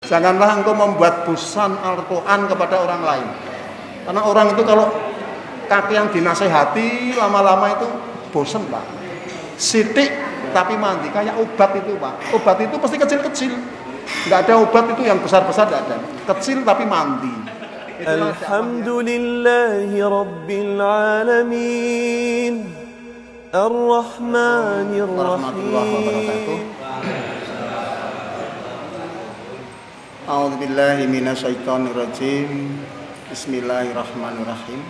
Janganlah engkau membuat bosan Al-Quran kepada orang lain. Karena orang itu kalau kakean dinasehati lama-lama itu bosan Pak. Sitik tapi mandi kayak obat itu Pak. Obat itu pasti kecil-kecil. Nggak ada obat itu yang besar-besar, nggak ada. Kecil tapi mandi. Alhamdulillahi Rabbil Alamin Ar-Rahmanir Rahim. A'udzu billahi minasyaitonir rajim. Bismillahirrahmanirrahim.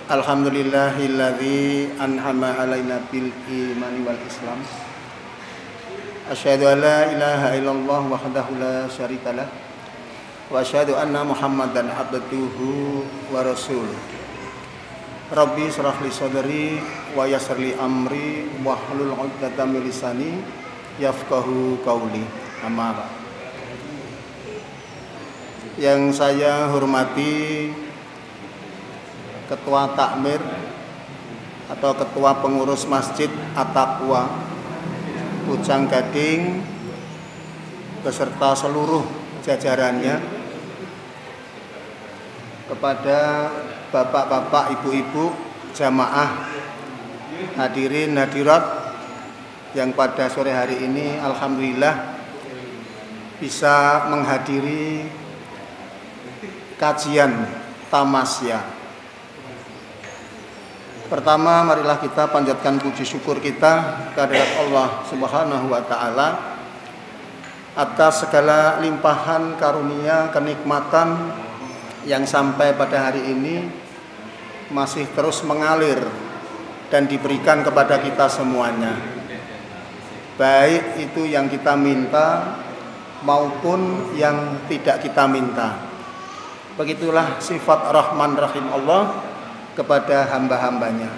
Alhamdulillahilladzi an'ama 'alaina bil imani wal islam. Asyhadu an la ilaha illallah wahdahu la syarikalah wa asyhadu anna Muhammadan abduhu wa rasuluh. Rabbi shrah li sadri wa yassir li amri wahlul 'uqdatam min lisani yafqahu qawli. Amma ba'd. Yang saya hormati Ketua Takmir atau Ketua Pengurus Masjid At-Taqwa Pucang Gading beserta seluruh jajarannya, kepada bapak-bapak, ibu-ibu, jamaah, hadirin hadirat yang pada sore hari ini alhamdulillah bisa menghadiri kajian tamasya. Pertama, marilah kita panjatkan puji syukur kita kehadirat Allah Subhanahu wa taala atas segala limpahan karunia kenikmatan yang sampai pada hari ini masih terus mengalir dan diberikan kepada kita semuanya. Baik itu yang kita minta maupun yang tidak kita minta. Begitulah sifat Rahman Rahim Allah kepada hamba-hambanya.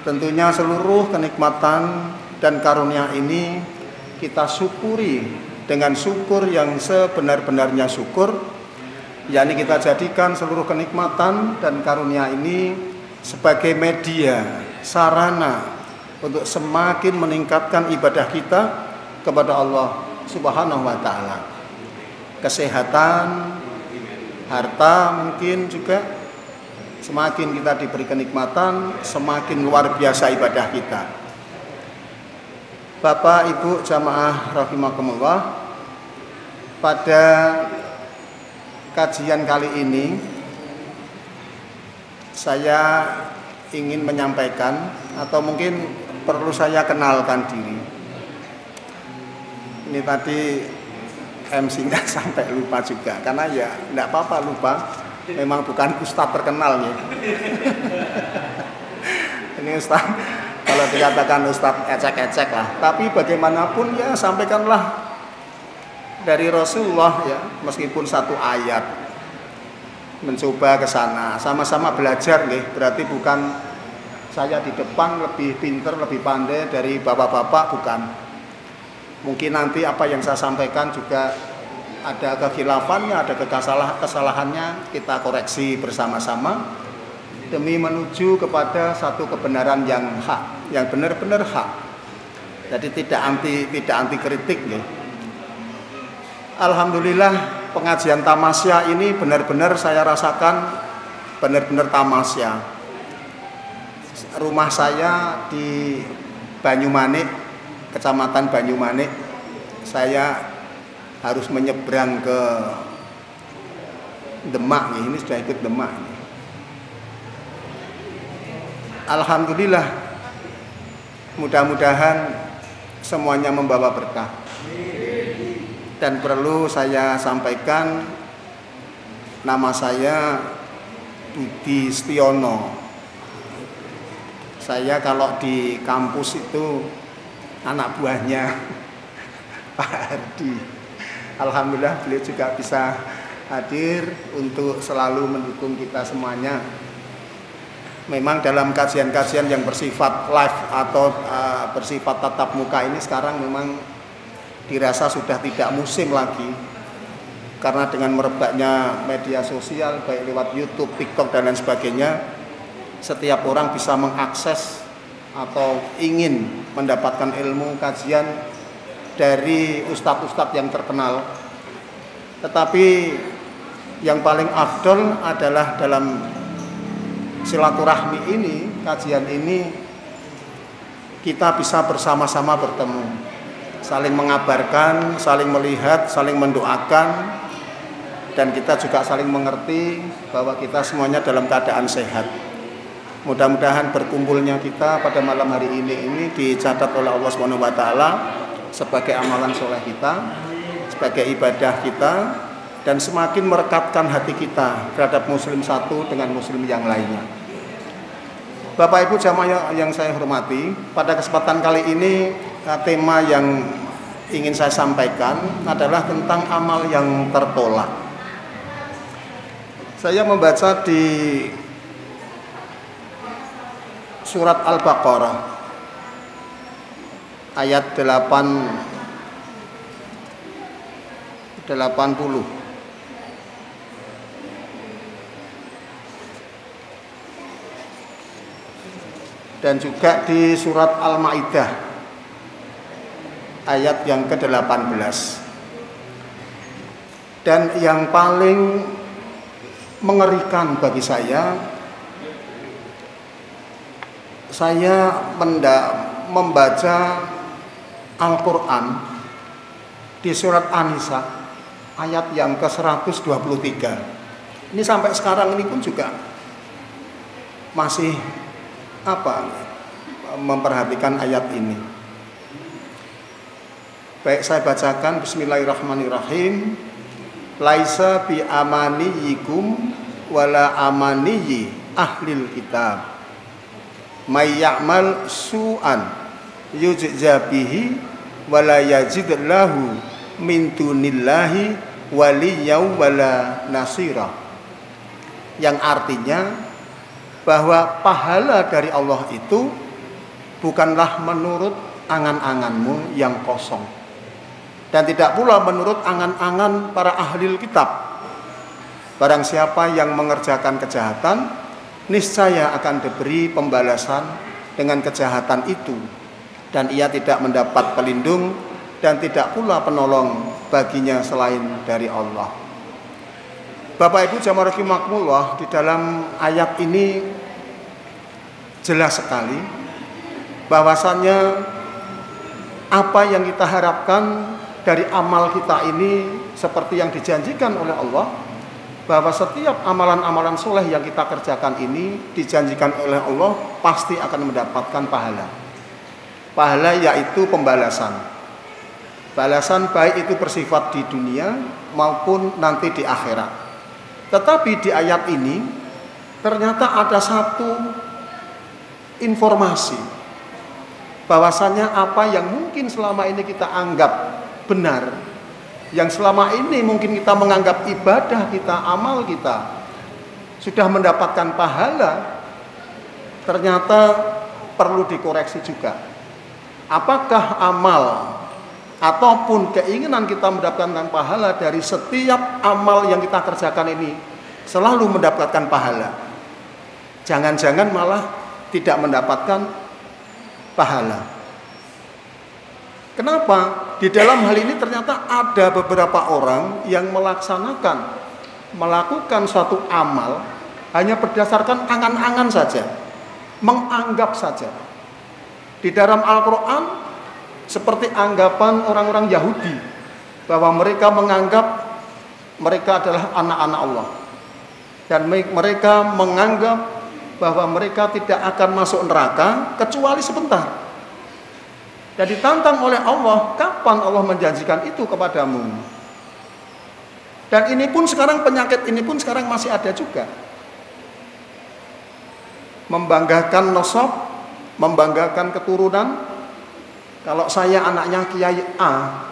Tentunya seluruh kenikmatan dan karunia ini kita syukuri dengan syukur yang sebenar-benarnya syukur, yakni kita jadikan seluruh kenikmatan dan karunia ini sebagai media, sarana untuk semakin meningkatkan ibadah kita kepada Allah Subhanahu wa ta'ala. Kesehatan, harta mungkin juga semakin kita diberi kenikmatan, semakin luar biasa ibadah kita. Bapak Ibu jamaah rahimakumullah, pada kajian kali ini saya ingin menyampaikan atau mungkin perlu saya kenalkan diri. Ini tadi MC-nya sampai lupa juga, karena ya enggak apa-apa lupa, memang bukan ustadz terkenal ya. Ini ustadz, kalau dikatakan ustadz ecek-ecek lah, tapi bagaimanapun ya sampaikanlah dari Rasulullah ya, meskipun satu ayat, mencoba ke sana, sama-sama belajar nih, berarti bukan saya di depan lebih pinter, lebih pandai dari bapak-bapak, bukan. Mungkin nanti apa yang saya sampaikan juga ada kekhilaafannya, ada kesalahannya, kita koreksi bersama-sama demi menuju kepada satu kebenaran yang hak, yang benar-benar hak. Jadi tidak anti kritik ya. Alhamdulillah pengajian tamasya ini benar-benar saya rasakan benar-benar tamasya. Rumah saya di Banyumanik, Kecamatan Banyumanik, saya harus menyeberang ke Demak nih, ini sudah ikut Demak nih. Alhamdulillah, mudah-mudahan semuanya membawa berkah. Dan perlu saya sampaikan, nama saya Budi Setiono. Saya kalau di kampus itu anak buahnya Pak Hardi. Alhamdulillah beliau juga bisa hadir untuk selalu mendukung kita semuanya. Memang dalam kajian-kajian yang bersifat live atau bersifat tatap muka ini sekarang memang dirasa sudah tidak musim lagi, karena dengan merebaknya media sosial baik lewat YouTube, TikTok dan lain sebagainya, setiap orang bisa mengakses atau ingin mendapatkan ilmu kajian dari ustadz-ustadz yang terkenal. Tetapi yang paling afdol adalah dalam silaturahmi ini, kajian ini, kita bisa bersama-sama bertemu, saling mengabarkan, saling melihat, saling mendoakan, dan kita juga saling mengerti bahwa kita semuanya dalam keadaan sehat. Mudah-mudahan berkumpulnya kita pada malam hari ini dicatat oleh Allah SWT sebagai amalan soleh kita, sebagai ibadah kita, dan semakin merekatkan hati kita terhadap muslim satu dengan muslim yang lainnya. Bapak Ibu jamaah yang saya hormati, pada kesempatan kali ini tema yang ingin saya sampaikan adalah tentang amal yang tertolak. Saya membaca di surat Al-Baqarah ayat 80. Dan juga di surat Al-Maidah ayat yang ke-18. Dan yang paling mengerikan bagi saya membaca Al-Quran di surat An-Nisa ayat yang ke-123. Ini sampai sekarang ini pun juga masih memperhatikan ayat ini. Baik, saya bacakan. Bismillahirrahmanirrahim. Laisa bi amaniyikum wala amaniyi ahlil kitab. May ya'mal su'an yujza bihi wala yajid lahu min dunillahi waliyyan wala nasira. Yang artinya bahwa pahala dari Allah itu bukanlah menurut angan-anganmu yang kosong, dan tidak pula menurut angan-angan para ahli kitab. Barang siapa yang mengerjakan kejahatan, niscaya akan diberi pembalasan dengan kejahatan itu, dan ia tidak mendapat pelindung dan tidak pula penolong baginya selain dari Allah. Bapak Ibu jamaah rahimakumullah, di dalam ayat ini jelas sekali bahwasannya apa yang kita harapkan dari amal kita ini seperti yang dijanjikan oleh Allah, bahwa setiap amalan-amalan soleh yang kita kerjakan ini dijanjikan oleh Allah pasti akan mendapatkan pahala. Pahala yaitu pembalasan. Balasan baik itu bersifat di dunia maupun nanti di akhirat. Tetapi di ayat ini ternyata ada satu informasi bahwasanya apa yang mungkin selama ini kita anggap benar, yang selama ini mungkin kita menganggap ibadah kita, amal kita sudah mendapatkan pahala, ternyata perlu dikoreksi juga. Apakah amal ataupun keinginan kita mendapatkan pahala dari setiap amal yang kita kerjakan ini selalu mendapatkan pahala? Jangan-jangan malah tidak mendapatkan pahala. Kenapa? Di dalam hal ini ternyata ada beberapa orang yang melakukan suatu amal hanya berdasarkan angan-angan saja, menganggap saja. Di dalam Al-Quran seperti anggapan orang-orang Yahudi, bahwa mereka menganggap mereka adalah anak-anak Allah, dan mereka menganggap bahwa mereka tidak akan masuk neraka kecuali sebentar. Dan ditantang oleh Allah, kapan Allah menjanjikan itu kepadamu? Dan ini pun sekarang, penyakit ini pun sekarang masih ada juga. Membanggakan nasab, membanggakan keturunan. Kalau saya anaknya Kiai A,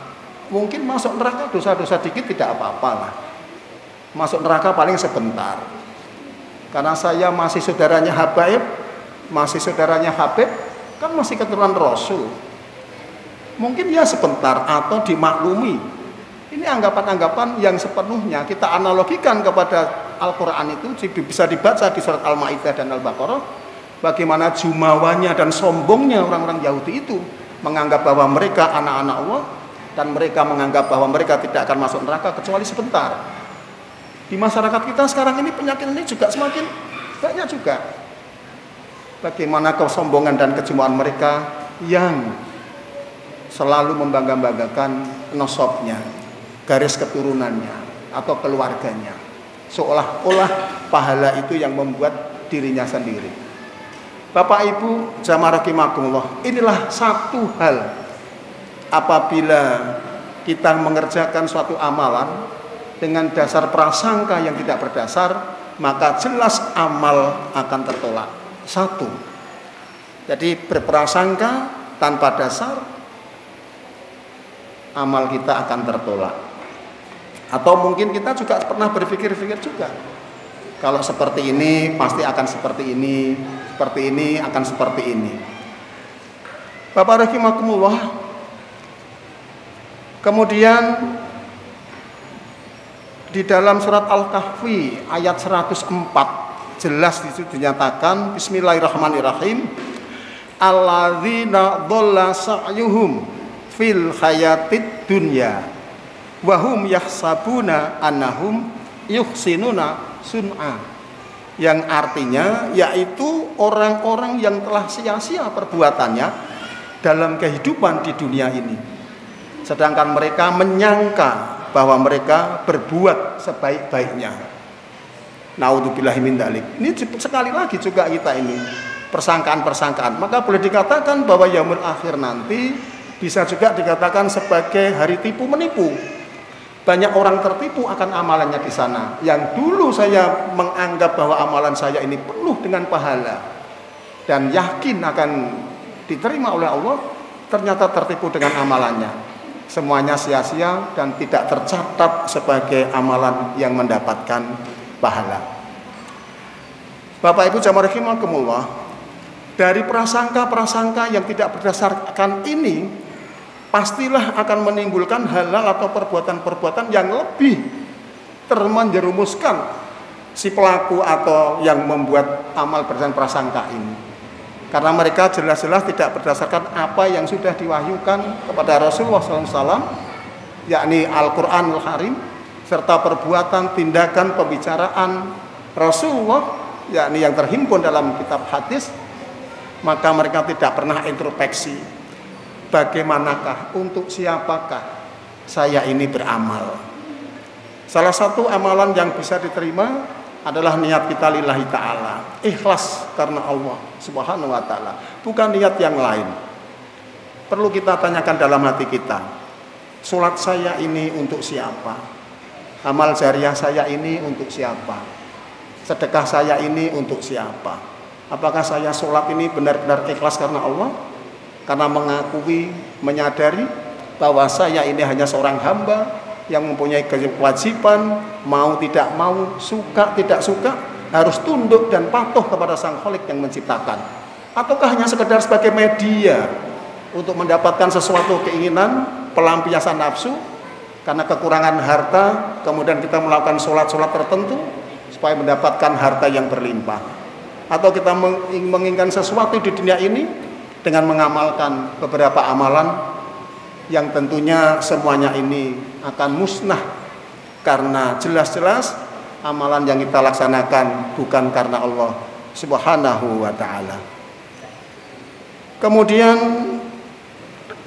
mungkin masuk neraka dosa-dosa dikit tidak apa-apa lah. Masuk neraka paling sebentar. Karena saya masih saudaranya Habaib, masih saudaranya Habib, kan masih keturunan Rasul. Mungkin ya sebentar atau dimaklumi. Ini anggapan-anggapan yang sepenuhnya kita analogikan kepada Al-Quran itu bisa dibaca di surat Al-Maidah dan Al-Baqarah. Bagaimana jumawanya dan sombongnya orang-orang Yahudi itu menganggap bahwa mereka anak-anak Allah, dan mereka menganggap bahwa mereka tidak akan masuk neraka kecuali sebentar. Di masyarakat kita sekarang ini penyakit ini juga semakin banyak juga. Bagaimana kesombongan dan kejemuan mereka yang selalu membangga-banggakan nasabnya, garis keturunannya atau keluarganya, seolah-olah pahala itu yang membuat dirinya sendiri. Bapak Ibu jamaah rahimakumullah, inilah satu hal apabila kita mengerjakan suatu amalan dengan dasar prasangka yang tidak berdasar, maka jelas amal akan tertolak. Satu, jadi berprasangka tanpa dasar, amal kita akan tertolak. Atau mungkin kita juga pernah berpikir-pikir juga, kalau seperti ini pasti akan seperti ini akan seperti ini. Bapak rahimakumullah, kemudian di dalam surat Al-Kahfi ayat 104 jelas di situ dinyatakan, bismillahirrahmanirrahim, alladzina dhalla sa'yuhum fil hayatid dunya wa hum yahsabuna annahum yuhsinuna sun'a, yang artinya yaitu orang-orang yang telah sia-sia perbuatannya dalam kehidupan di dunia ini, sedangkan mereka menyangka bahwa mereka berbuat sebaik-baiknya. Naudzubillahi min dzalik. Ini sekali lagi juga kita ini persangkaan-persangkaan. Maka boleh dikatakan bahwa yaumul akhir nanti bisa juga dikatakan sebagai hari tipu menipu. Banyak orang tertipu akan amalannya di sana. Yang dulu saya menganggap bahwa amalan saya ini penuh dengan pahala dan yakin akan diterima oleh Allah, ternyata tertipu dengan amalannya. Semuanya sia-sia dan tidak tercatat sebagai amalan yang mendapatkan pahala. Bapak Ibu jamaah rahimakumullah, dari prasangka-prasangka yang tidak berdasarkan ini pastilah akan menimbulkan halal atau perbuatan-perbuatan yang lebih termenjerumuskan si pelaku atau yang membuat amal berdasarkan prasangka ini. Karena mereka jelas-jelas tidak berdasarkan apa yang sudah diwahyukan kepada Rasulullah SAW, yakni Al-Quranul Karim, serta perbuatan, tindakan, pembicaraan Rasulullah, yakni yang terhimpun dalam kitab hadis. Maka mereka tidak pernah introspeksi, bagaimanakah, untuk siapakah saya ini beramal. Salah satu amalan yang bisa diterima adalah niat kita lillahi ta'ala, ikhlas karena Allah subhanahu wa ta'ala, bukan niat yang lain. Perlu kita tanyakan dalam hati kita, sholat saya ini untuk siapa? Amal jariah saya ini untuk siapa? Sedekah saya ini untuk siapa? Apakah saya sholat ini benar-benar ikhlas karena Allah? Karena mengakui, menyadari bahwa saya ini hanya seorang hamba yang mempunyai kewajiban, mau tidak mau, suka tidak suka, harus tunduk dan patuh kepada Sang Khalik yang menciptakan. Ataukah hanya sekedar sebagai media untuk mendapatkan sesuatu keinginan, pelampiasan nafsu, karena kekurangan harta, kemudian kita melakukan sholat-sholat tertentu supaya mendapatkan harta yang berlimpah. Atau kita menginginkan sesuatu di dunia ini dengan mengamalkan beberapa amalan yang tentunya semuanya ini akan musnah, karena jelas-jelas amalan yang kita laksanakan bukan karena Allah subhanahu wa ta'ala. Kemudian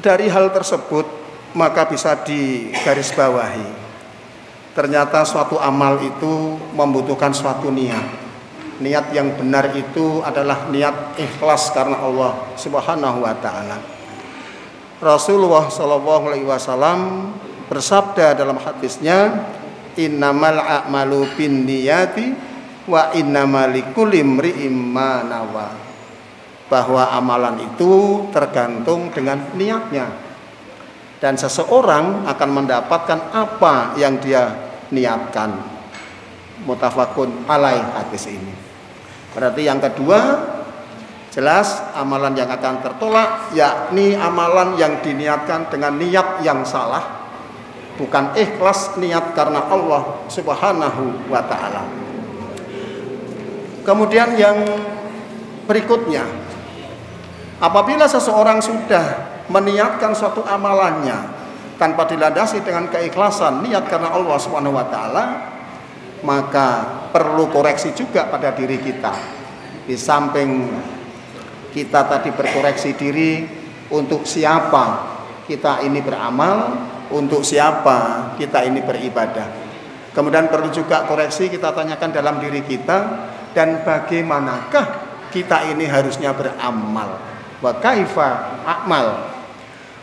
dari hal tersebut maka bisa digarisbawahi, ternyata suatu amal itu membutuhkan suatu niat. Niat yang benar itu adalah niat ikhlas karena Allah subhanahu wa ta'ala. Rasulullah SAW bersabda dalam hadisnya, innamal a'malu binniyati wa innamal likulli imri'im ma nawa, bahwa amalan itu tergantung dengan niatnya dan seseorang akan mendapatkan apa yang dia niatkan. Muttafaqun alaih hadis ini. Berarti yang kedua, jelas amalan yang akan tertolak yakni amalan yang diniatkan dengan niat yang salah, bukan ikhlas niat karena Allah subhanahu wa ta'ala. Kemudian yang berikutnya, apabila seseorang sudah meniatkan suatu amalannya tanpa dilandasi dengan keikhlasan niat karena Allah Subhanahu wa taala, maka perlu koreksi juga pada diri kita. Di samping kita tadi berkoreksi diri untuk siapa kita ini beramal, untuk siapa kita ini beribadah. Kemudian perlu juga koreksi kita tanyakan dalam diri kita, dan bagaimanakah kita ini harusnya beramal. Wa kaifa a'mal.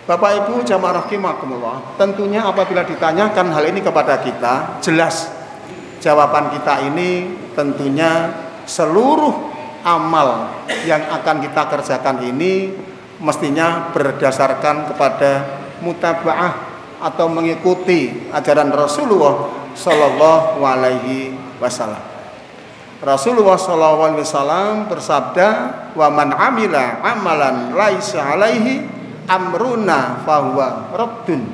Bapak Ibu jamaah rahimakumullah, tentunya apabila ditanyakan hal ini kepada kita, jelas jawaban kita ini tentunya seluruh amal yang akan kita kerjakan ini mestinya berdasarkan kepada mutaba'ah atau mengikuti ajaran Rasulullah Sallallahu Alaihi Wasallam. Rasulullah Sallallahu Alaihi Wasallam bersabda, wa man amila amalan laisa alaihi amruna fahuwa raddun.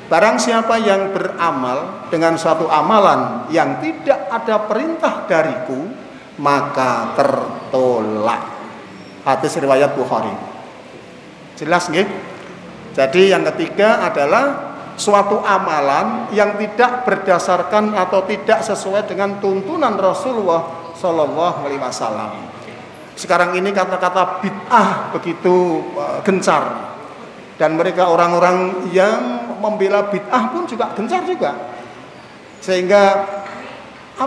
Barang siapa yang beramal dengan suatu amalan yang tidak ada perintah dariku, maka tertolak. Hadis riwayat Bukhari. Jelas nggih? Jadi yang ketiga adalah suatu amalan yang tidak berdasarkan atau tidak sesuai dengan tuntunan Rasulullah Sallallahu Alaihi Wasallam. Sekarang ini kata-kata bid'ah begitu gencar, dan mereka orang-orang yang membela bid'ah pun juga gencar juga, sehingga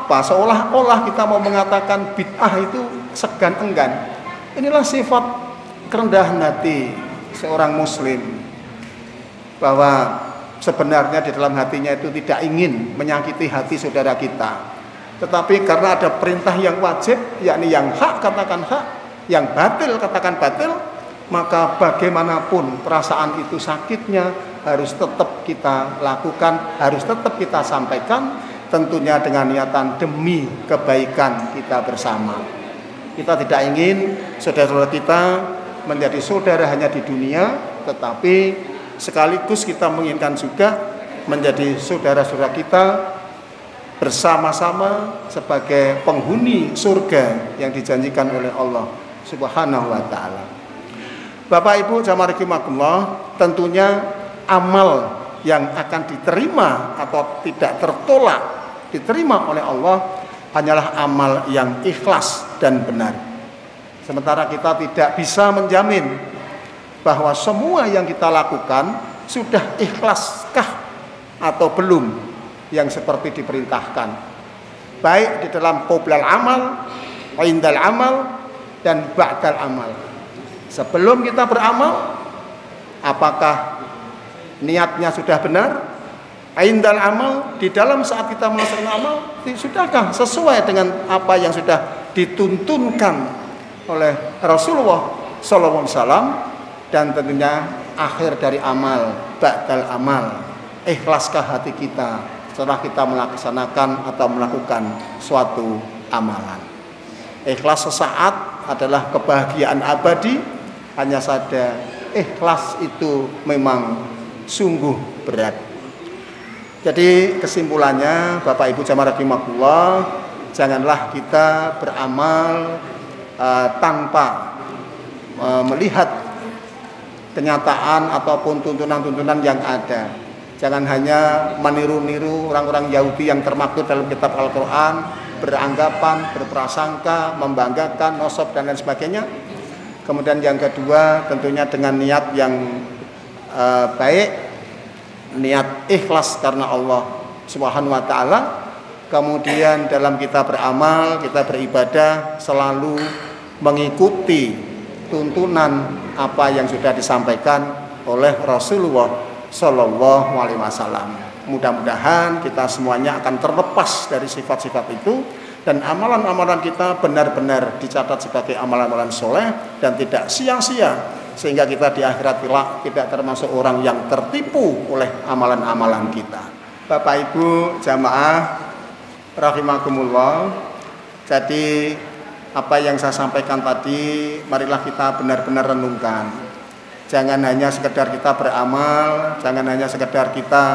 seolah-olah kita mau mengatakan bid'ah itu segan enggan. Inilah sifat kerendahan hati seorang muslim, bahwa sebenarnya di dalam hatinya itu tidak ingin menyakiti hati saudara kita, tetapi karena ada perintah yang wajib, yakni yang hak katakan hak, yang batil katakan batil, maka bagaimanapun perasaan itu sakitnya harus tetap kita lakukan, harus tetap kita sampaikan, tentunya dengan niatan demi kebaikan kita bersama. Kita tidak ingin saudara-saudara kita menjadi saudara hanya di dunia, tetapi sekaligus kita menginginkan juga menjadi saudara-saudara kita bersama-sama sebagai penghuni surga yang dijanjikan oleh Allah Subhanahu wa taala. Bapak Ibu jamaah rahimakumullah, tentunya amal yang akan diterima atau tidak tertolak diterima oleh Allah hanyalah amal yang ikhlas dan benar. Sementara kita tidak bisa menjamin bahwa semua yang kita lakukan sudah ikhlaskah atau belum yang seperti diperintahkan, baik di dalam qoblal amal, indal amal, dan ba'dal amal. Sebelum kita beramal, apakah niatnya sudah benar? Indal amal, di dalam saat kita melaksanakan amal, sudahkah sesuai dengan apa yang sudah dituntunkan oleh Rasulullah Sallallahu Alaihi Wasallam? Dan tentunya akhir dari amal, ba'dal amal, ikhlaskah hati kita setelah kita melaksanakan atau melakukan suatu amalan. Ikhlas sesaat adalah kebahagiaan abadi, hanya saja ikhlas itu memang sungguh berat. Jadi kesimpulannya Bapak Ibu jamaah rahimakumullah, janganlah kita beramal tanpa melihat kenyataan ataupun tuntunan-tuntunan yang ada. Jangan hanya meniru-niru orang-orang Yahudi yang termaktub dalam kitab Al-Quran, beranggapan, berprasangka, membanggakan, nosab dan lain sebagainya. Kemudian yang kedua tentunya dengan niat yang baik, niat ikhlas karena Allah Subhanahu wa taala. Kemudian dalam kita beramal, kita beribadah selalu mengikuti tuntunan apa yang sudah disampaikan oleh Rasulullah Sallallahu Alaihi Wasallam. Mudah-mudahan kita semuanya akan terlepas dari sifat-sifat itu, dan amalan-amalan kita benar-benar dicatat sebagai amalan-amalan soleh dan tidak sia-sia, sehingga kita di akhirat kelak tidak termasuk orang yang tertipu oleh amalan-amalan kita. Bapak Ibu jamaah rahimakumullah, jadi apa yang saya sampaikan tadi, marilah kita benar-benar renungkan. Jangan hanya sekedar kita beramal, jangan hanya sekedar kita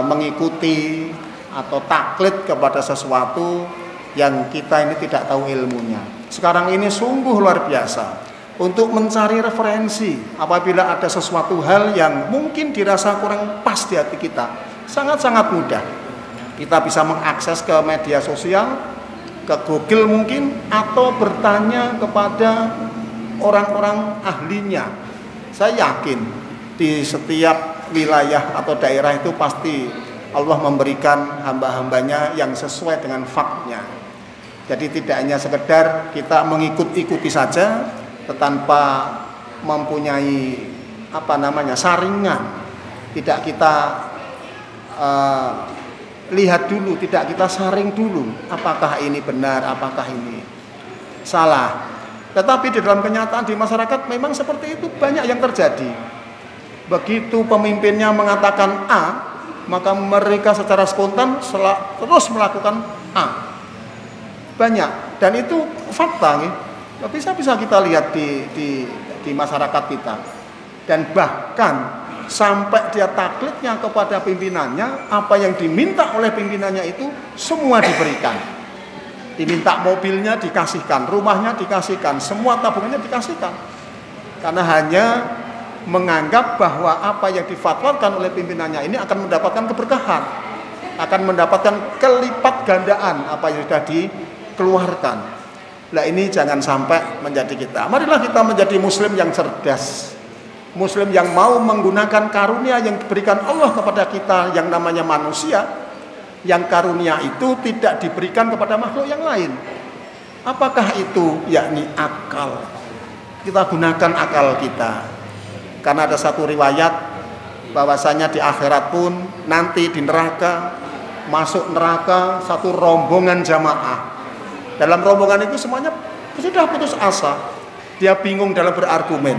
mengikuti atau taklid kepada sesuatu yang kita ini tidak tahu ilmunya. Sekarang ini sungguh luar biasa. untuk mencari referensi apabila ada sesuatu hal yang mungkin dirasa kurang pas di hati kita. Sangat-sangat mudah. Kita bisa mengakses ke media sosial, ke Google mungkin, atau bertanya kepada orang-orang ahlinya. Saya yakin di setiap wilayah atau daerah itu pasti Allah memberikan hamba-hambanya yang sesuai dengan faktnya. Jadi tidak hanya sekedar kita mengikut-ikuti saja tanpa mempunyai saringan. Tidak kita lihat dulu, tidak kita saring dulu apakah ini benar, apakah ini salah. Tetapi di dalam kenyataan di masyarakat memang seperti itu, banyak yang terjadi. Begitu pemimpinnya mengatakan A, maka mereka secara spontan terus melakukan A. Banyak, dan itu fakta nih. Bisa kita lihat di masyarakat kita. Dan bahkan sampai dia taklidnya kepada pimpinannya, apa yang diminta oleh pimpinannya itu semua diberikan. Diminta mobilnya dikasihkan, rumahnya dikasihkan, semua tabungannya dikasihkan. Karena hanya menganggap bahwa apa yang difatwakan oleh pimpinannya ini akan mendapatkan keberkahan, akan mendapatkan kelipat gandaan apa yang sudah dikeluarkan. Nah, ini jangan sampai menjadi kita. Marilah kita menjadi muslim yang cerdas, muslim yang mau menggunakan karunia yang diberikan Allah kepada kita yang namanya manusia, yang karunia itu tidak diberikan kepada makhluk yang lain. Apakah itu? Yakni akal. Kita gunakan akal kita. Karena ada satu riwayat bahwasanya di akhirat pun nanti di neraka, masuk neraka satu rombongan jamaah. Dalam rombongan itu semuanya sudah putus asa. Dia bingung dalam berargumen.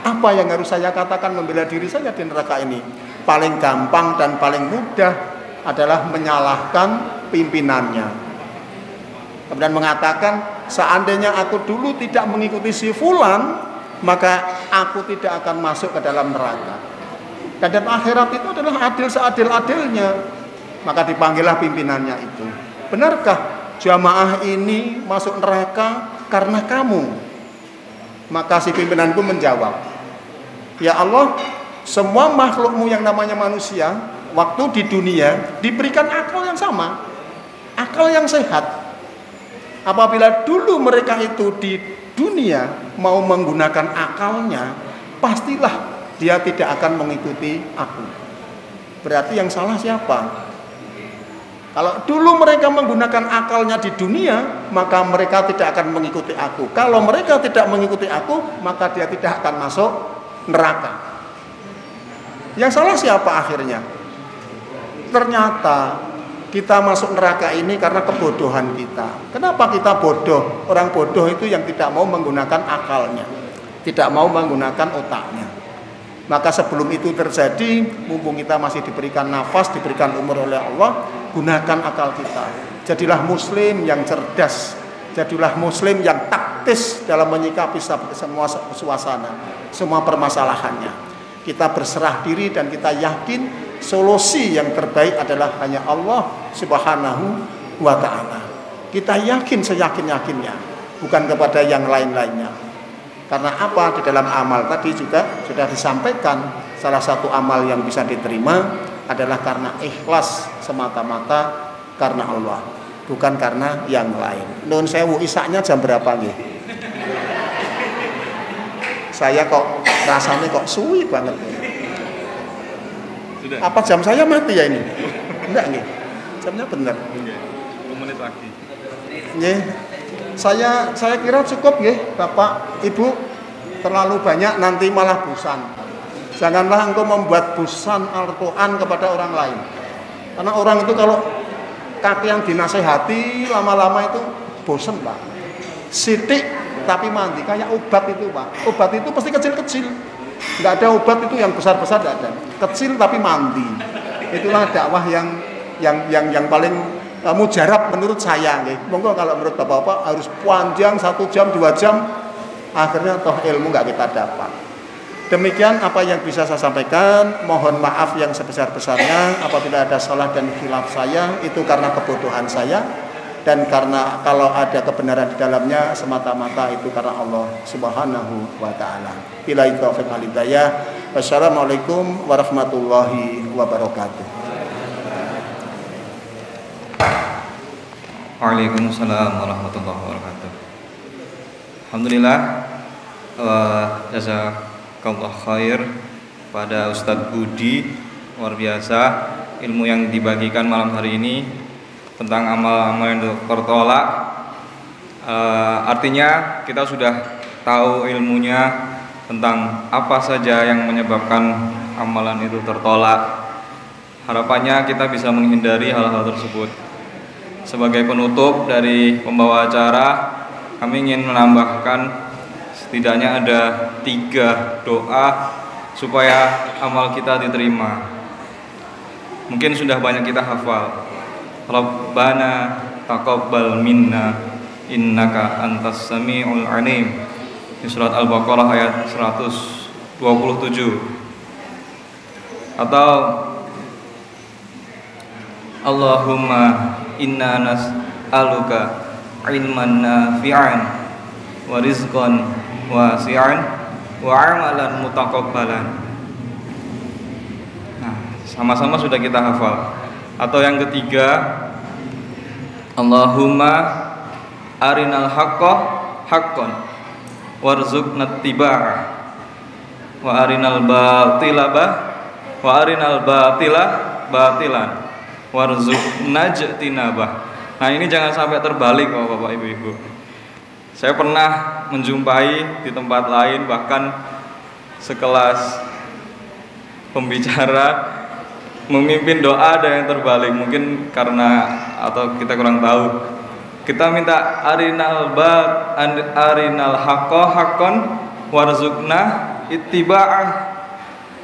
Apa yang harus saya katakan membela diri saya di neraka ini? Paling gampang dan paling mudah adalah menyalahkan pimpinannya. Kemudian mengatakan, seandainya aku dulu tidak mengikuti si fulan, maka aku tidak akan masuk ke dalam neraka. Dan dalam akhirat itu adalah adil seadil-adilnya. Maka dipanggillah pimpinannya itu. Benarkah jamaah ini masuk neraka karena kamu? Maka si pimpinan pun menjawab, ya Allah, semua makhlukmu yang namanya manusia waktu di dunia diberikan akal yang sama, akal yang sehat. Apabila dulu mereka itu di dunia mau menggunakan akalnya, pastilah dia tidak akan mengikuti aku. Berarti yang salah siapa? Kalau dulu mereka menggunakan akalnya di dunia, maka mereka tidak akan mengikuti aku. Kalau mereka tidak mengikuti aku, maka dia tidak akan masuk neraka. Yang salah siapa akhirnya? Ternyata kita masuk neraka ini karena kebodohan kita. Kenapa kita bodoh? Orang bodoh itu yang tidak mau menggunakan akalnya, tidak mau menggunakan otaknya. Maka sebelum itu terjadi, mumpung kita masih diberikan nafas, diberikan umur oleh Allah, gunakan akal kita. Jadilah muslim yang cerdas, jadilah muslim yang taktis dalam menyikapi semua suasana, semua permasalahannya. Kita berserah diri dan kita yakin solusi yang terbaik adalah hanya Allah Subhanahu wa ta'ala. Kita yakin seyakin-yakinnya, bukan kepada yang lain-lainnya. Karena apa? Di dalam amal tadi juga sudah disampaikan, salah satu amal yang bisa diterima adalah karena ikhlas semata-mata karena Allah, bukan karena yang lain. Nun sewu, isaknya jam berapa nih? Saya kok rasanya kok suwi banget. Sudah. Apa jam saya mati ya ini? Enggak nih, jamnya benar. 10 menit lagi. Nggih. Saya kira cukup nggih, Bapak, Ibu. Terlalu banyak nanti malah bosan. Janganlah engkau membuat bosan Al-Qur'an kepada orang lain. Karena orang itu kalau kakean dinasehati lama-lama itu bosan, Pak. Sithik tapi mandi, kayak obat itu, Pak. Obat itu pasti kecil-kecil. Enggak ada obat itu yang besar-besar, enggak ada. Kecil tapi mandi. Itulah dakwah yang paling mujarab menurut saya nggih. Monggo kalau menurut Bapak-bapak harus panjang 1 jam 2 jam, akhirnya toh ilmu nggak kita dapat. Demikian apa yang bisa saya sampaikan. Mohon maaf yang sebesar-besarnya apabila ada salah dan khilaf saya, itu karena kebodohan saya. dan karena kalau ada kebenaran di dalamnya semata-mata itu karena Allah Subhanahu wa taala. Billahi taufiq wal hidayah. Wassalamualaikum warahmatullahi wabarakatuh. Waalaikumsalam warahmatullahi wabarakatuh. Alhamdulillah, jazakallah khair pada Ustadz Budi, luar biasa ilmu yang dibagikan malam hari ini tentang amal-amal yang tertolak. Artinya kita sudah tahu ilmunya tentang apa saja yang menyebabkan amalan itu tertolak. Harapannya kita bisa menghindari hal-hal tersebut. Sebagai penutup dari pembawa acara, kami ingin menambahkan setidaknya ada 3 doa supaya amal kita diterima. Mungkin sudah banyak kita hafal. Rabbana taqabbal minna innaka antas sami'ul alim. Di surat Al-Baqarah ayat 127. Atau Allahumma inna nas'aluka ilman nafi'an wa rizqan wasi'an wa amalan mutaqabbalan. Nah, sama-sama sudah kita hafal. Atau yang ketiga, Allahumma arinal haqqa haqqan warzuqna ittiba'ah wa arinal batila batilan warzuqna ijtinabah. Nah, ini jangan sampai terbalik Bapak Ibu. Saya pernah menjumpai di tempat lain, bahkan sekelas pembicara memimpin doa ada yang terbalik, mungkin karena atau kita kurang tahu. Kita minta arinal haqqo haqqon warzuqna ittiba'ah.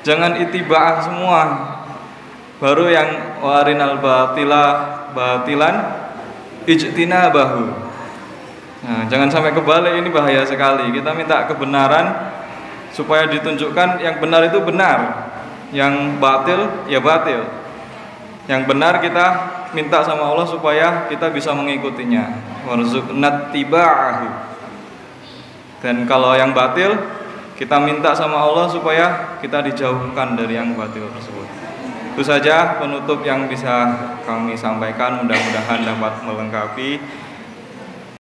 Jangan ittiba'ah semua. Baru yang warinal batilan ijtinabahu. Nah, jangan sampai kebalik, ini bahaya sekali. Kita minta kebenaran supaya ditunjukkan yang benar itu benar, yang batil ya batil. Yang benar kita minta sama Allah supaya kita bisa mengikutinya. Warzuqna ittiba'ahu. Dan kalau yang batil, kita minta sama Allah supaya kita dijauhkan dari yang batil tersebut. Itu saja penutup yang bisa kami sampaikan, mudah-mudahan dapat melengkapi.